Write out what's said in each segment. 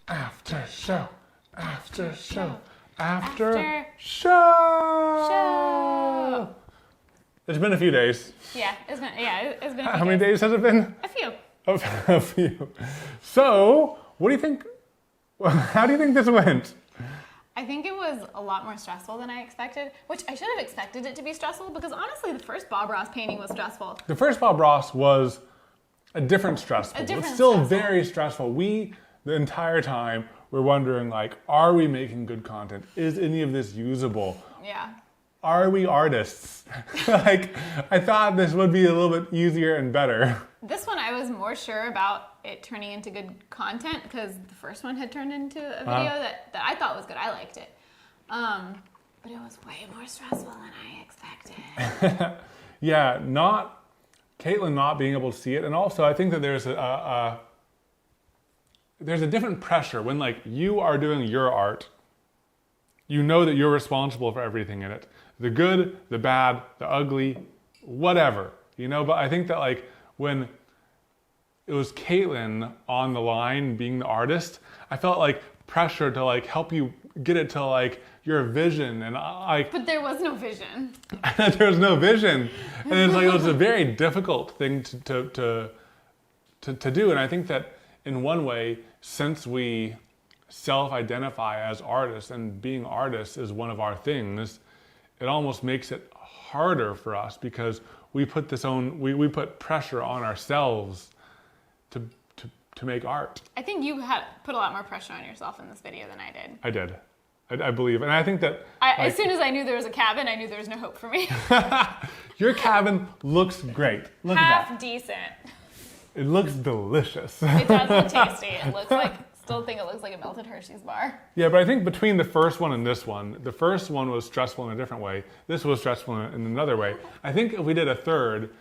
After show. After show. After After show. show. It's been a few days. Yeah, it's been a few How many days has it been? A few. A few. So, what do you think? How do you think this went? I think it was a lot more stressful than I expected, which I should have expected it to be stressful because honestly, the first Bob Ross painting was stressful. The first Bob Ross was a different stressful. It's still very stressful. We, the entire time, were wondering, like, are we making good content? Is any of this usable? Yeah. Are we artists? Like, I thought this would be a little bit easier and better. This one I was more sure about it turning into good content because the first one had turned into a video that I thought was good. I liked it. But it was way more stressful than I expected. Yeah, Caitlin not being able to see it. And also I think that there's a different pressure when, like, you are doing your art. You know that you're responsible for everything in it. The good, the bad, the ugly, whatever, you know? But I think that, like, when it was Caitlin on the line being the artist, I felt like pressure to, like, help you get it to, like, your vision. And But there was no vision. there was no vision. And it's like, it was a very difficult thing to do. And I think that in one way, since we self-identify as artists and being artists is one of our things, it almost makes it harder for us because we put we put pressure on ourselves to make art. I think you had put a lot more pressure on yourself in this video than I did. I did. I believe. And I think that... as soon as I knew there was a cabin, I knew there was no hope for me. Your cabin looks great. Look at that. Half decent. It looks delicious. It does look tasty. It looks like... Still think it looks like a melted Hershey's bar. Yeah, but I think between the first one and this one, the first one was stressful in a different way. This was stressful in another way. I think if we did a third,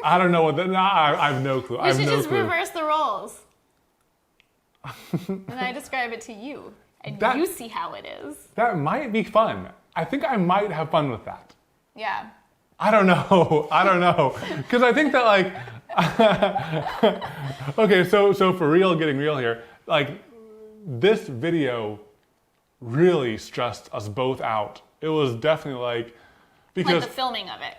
I don't know what I have no clue. We should just reverse the roles. And I describe it to you. And you see how it is. That might be fun. I think I might have fun with that. Yeah. I don't know. Because I think that, like... Okay, so for real, getting real here, like, this video really stressed us both out. It was definitely like, because like the filming of it.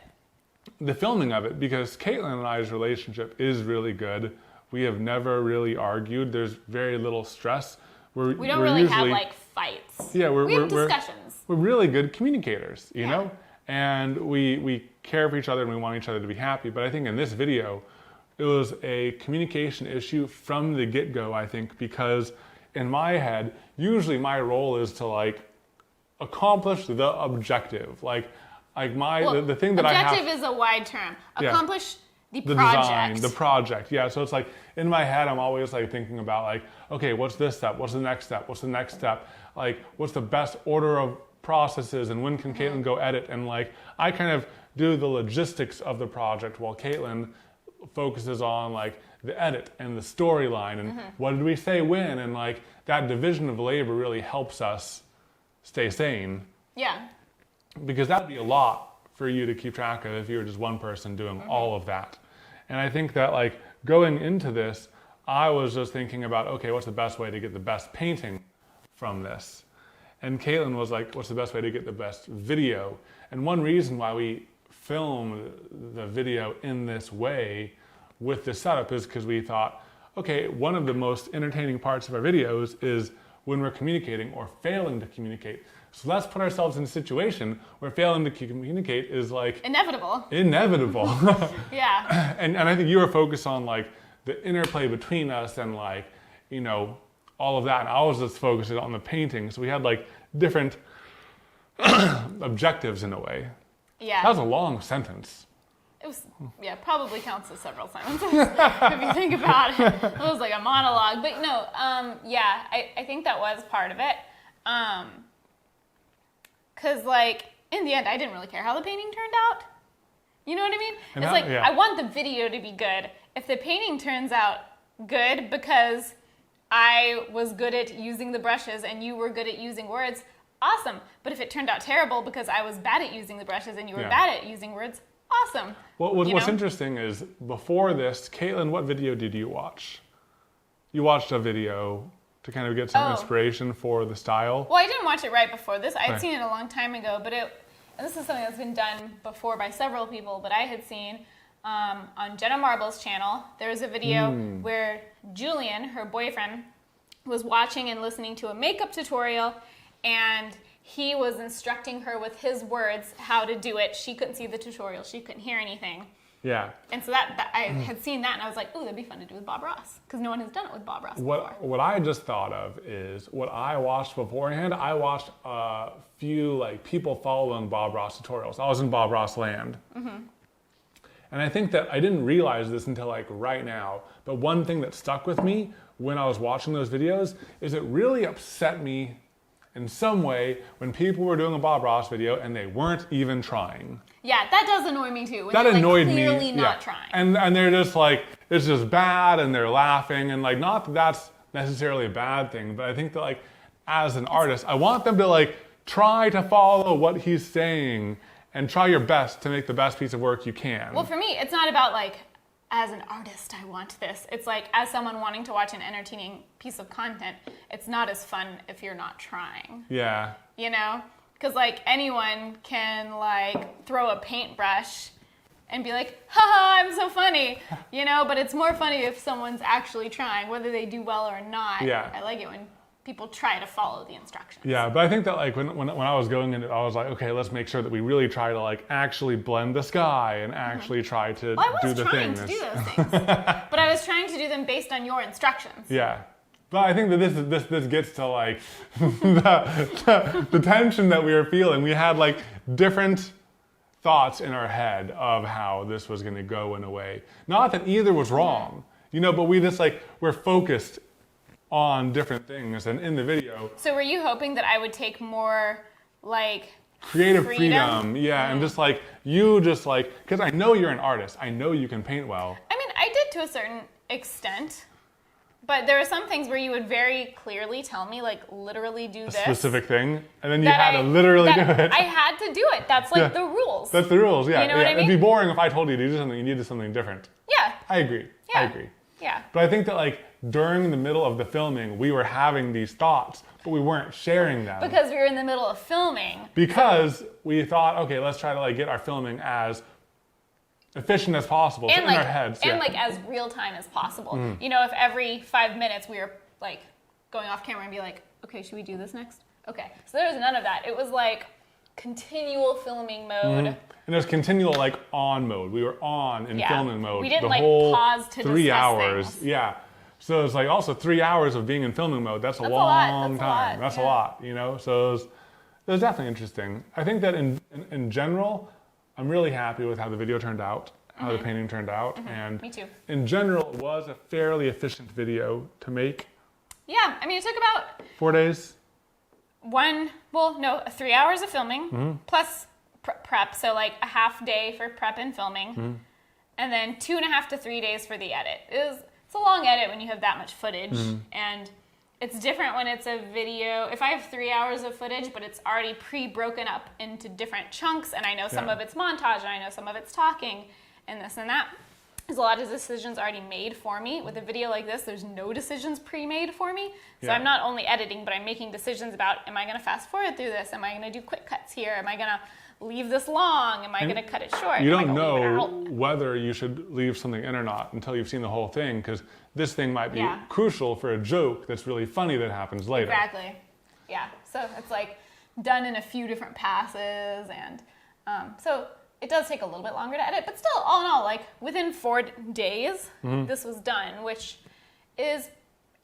The filming of it, because Caitlin and I's relationship is really good. We have never really argued. There's very little stress. We don't really have, like, fights. Yeah, we have discussions. We're really good communicators, you know? And we care for each other and we want each other to be happy. But I think in this video, it was a communication issue from the get-go, I think, because in my head, usually my role is to, like, accomplish the objective. Like the thing that I have... Objective is a wide term. Accomplish the project. Design, the project, yeah. So it's like, in my head, I'm always, like, thinking about, like, okay, what's this step? What's the next step? What's the next step? Like, what's the best order of processes and when can Caitlin go edit? And, like, I kind of do the logistics of the project while Caitlin focuses on, like, the edit and the storyline and what did we say when, and, like, that division of labor really helps us stay sane. Yeah. Because that'd be a lot for you to keep track of if you were just one person doing all of that. And I think that, like, going into this, I was just thinking about, okay, what's the best way to get the best painting from this? And Caitlin was like, what's the best way to get the best video? And one reason why we filmed the video in this way with this setup is because we thought, okay, one of the most entertaining parts of our videos is when we're communicating or failing to communicate. So let's put ourselves in a situation where failing to communicate is, like... Inevitable. Yeah. And I think you were focused on, like, the interplay between us and, like, you know, all of that. And I was just focused on the painting. So we had, like, different objectives in a way. Yeah. That was a long sentence. It was, probably counts as several sentences if you think about it. It was like a monologue. But no, I think that was part of it. Because, like, in the end, I didn't really care how the painting turned out. You know what I mean? And it's I want the video to be good. If the painting turns out good because I was good at using the brushes and you were good at using words, awesome. But if it turned out terrible because I was bad at using the brushes and you were bad at using words, awesome. What's interesting is, before this, Caitlin, what video did you watch? you watched a video to kind of get some inspiration for the style. Well, I didn't watch it right before this. I'd Right. seen it a long time ago, but and this is something that's been done before by several people, but I had seen on Jenna Marble's channel, there was a video where Julian, her boyfriend, was watching and listening to a makeup tutorial, and he was instructing her with his words how to do it. She couldn't see the tutorial. She couldn't hear anything. Yeah. And so that I had seen that, and I was like, ooh, that'd be fun to do with Bob Ross, because no one has done it with Bob Ross before. What I just thought of is what I watched beforehand. I watched a few like people following Bob Ross tutorials. I was in Bob Ross land. And I think that I didn't realize this until like right now. But one thing that stuck with me when I was watching those videos is it really upset me in some way when people were doing a Bob Ross video and they weren't even trying. Yeah, that does annoy me too. When That they're, annoyed like, me. clearly not trying. And they're just like, it's just bad, and they're laughing, and like, not that that's necessarily a bad thing, but I think that like, as an artist, I want them to like try to follow what he's saying and try your best to make the best piece of work you can. Well, for me, it's not about like, as an artist, I want this. It's like, as someone wanting to watch an entertaining piece of content, it's not as fun if you're not trying. Yeah. You know? Because like anyone can like throw a paintbrush and be like, haha, I'm so funny, you know? But it's more funny if someone's actually trying, whether they do well or not. Yeah. I like it when people try to follow the instructions. Yeah, but I think that like when I was going into it, I was like, okay, let's make sure that we really try to like actually blend the sky and actually try to do the trying things. to do those things, but I was trying to do them based on your instructions. Yeah. But I think that this gets to like the tension that we were feeling. We had like different thoughts in our head of how this was going to go in a way. Not that either was wrong, you know, but we just like, we're focused on different things. And in the video, So were you hoping that I would take more like creative freedom, yeah, and just like, you just like, because I know you're an artist. I know you can paint well. I mean, I did to a certain extent, but there are some things where you would very clearly tell me, like, literally do this. Specific thing, and then you that had to literally do it. I had to do it. That's like the rules. That's the rules, yeah. You know what I mean? It'd be boring if I told you to do something and you did something different. Yeah. I agree. Yeah. I agree. Yeah. But I think that like during the middle of the filming, we were having these thoughts, but we weren't sharing them. Because we were in the middle of filming. Because we thought, okay, let's try to like get our filming as efficient as possible And in like, our heads. and yeah. like as real time as possible. You know, if every 5 minutes we were like going off camera and be like, okay, should we do this next? Okay. So there was none of that. It was like continual filming mode. And it was continual like on mode. We were on in filming mode. We didn't the like whole pause to 3 discuss hours. things. Yeah. So it's like also 3 hours of being in filming mode. That's a That's a long lot. That's a time. lot, That's a yeah. lot, you know? So it was definitely interesting. I think that in general, I'm really happy with how the video turned out, how the painting turned out. And Me too. in general, it was a fairly efficient video to make. Yeah. I mean, it took about 4 days. 3 hours of filming plus prep. So like a half day for prep and filming. And then 2.5 to 3 days for the edit. It's a long edit when you have that much footage. And it's different when it's a video. If I have 3 hours of footage, but it's already pre-broken up into different chunks, and I know some of it's montage, and I know some of it's talking, and this and that, there's a lot of decisions already made for me. With a video like this, there's no decisions pre-made for me. So Yeah. I'm not only editing, but I'm making decisions about, am I going to fast forward through this? Am I going to do quick cuts here? Am I going to leave this long? Am I going to cut it short? You Am I don't gonna leave it know out? whether you should leave something in or not until you've seen the whole thing, because this thing might be Yeah. crucial for a joke that's really funny that happens later. Exactly. Yeah. So it's like done in a few different passes, and so it does take a little bit longer to edit, but still, all in all, like within 4 days, this was done, which is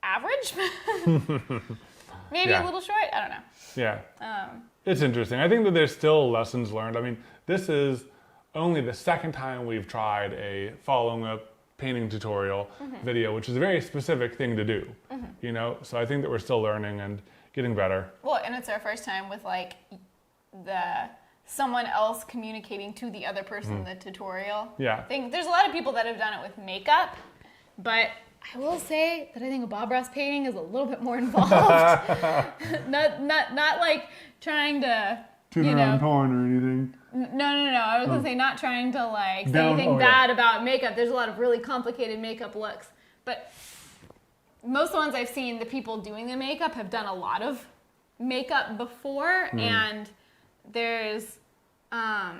average. Maybe Yeah. a little short. I don't know. Yeah. It's interesting. I think that there's still lessons learned. I mean, this is only the second time we've tried a following a painting tutorial video, which is a very specific thing to do, you know? So I think that we're still learning and getting better. Well, and it's our first time with like someone else communicating to the other person the tutorial Yeah. thing. There's a lot of people that have done it with makeup, but I will say that I think a Bob Ross painting is a little bit more involved. not like trying to porn or anything. No. I was gonna say not trying to like say Down- anything oh, yeah. bad about makeup. There's a lot of really complicated makeup looks, but most of the ones I've seen, the people doing the makeup have done a lot of makeup before, and there's, I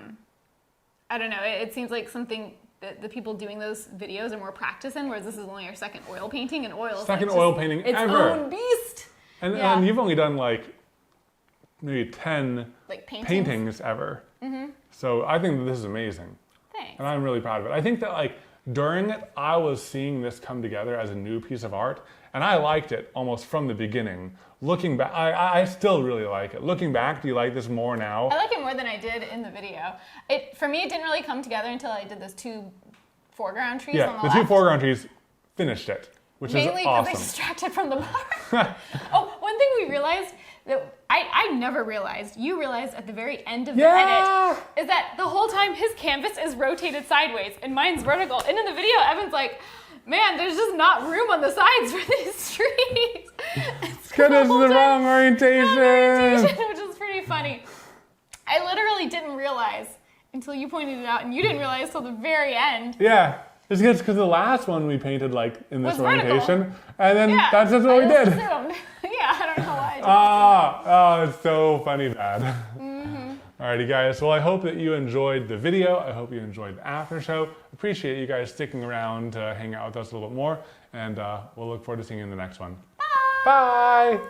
don't know, it seems like something that the people doing those videos are more practiced in, whereas this is only our second oil painting, and oil is Second like oil painting its ever. own beast. And you've only done like maybe 10 like paintings ever. So I think that this is amazing. Thanks. And I'm really proud of it. I think that like during it, I was seeing this come together as a new piece of art, and I liked it almost from the beginning. Looking back, I still really like it. Looking back, do you like this more now? I like it more than I did in the video. For me, it didn't really come together until I did those 2 foreground trees on the the left. 2 foreground trees finished it, which Mainly is because awesome. I distracted from the bar. Oh, one thing we realized that I never realized, you realized at the very end of the edit, is that the whole time his canvas is rotated sideways and mine's vertical. And in the video, Evan's like, man, there's just not room on the sides for these trees. It's because it's the wrong orientation. Which is pretty funny. I literally didn't realize until you pointed it out, and you didn't realize till the very end. Yeah. It's because the last one we painted like in this Was vertical. orientation, and then Yeah, that's just what we I did. just assumed. Yeah, I don't know why. It's so funny, Dad. Alrighty, guys. Well, I hope that you enjoyed the video. I hope you enjoyed the after show. Appreciate you guys sticking around to hang out with us a little bit more, and we'll look forward to seeing you in the next one. Bye. Bye.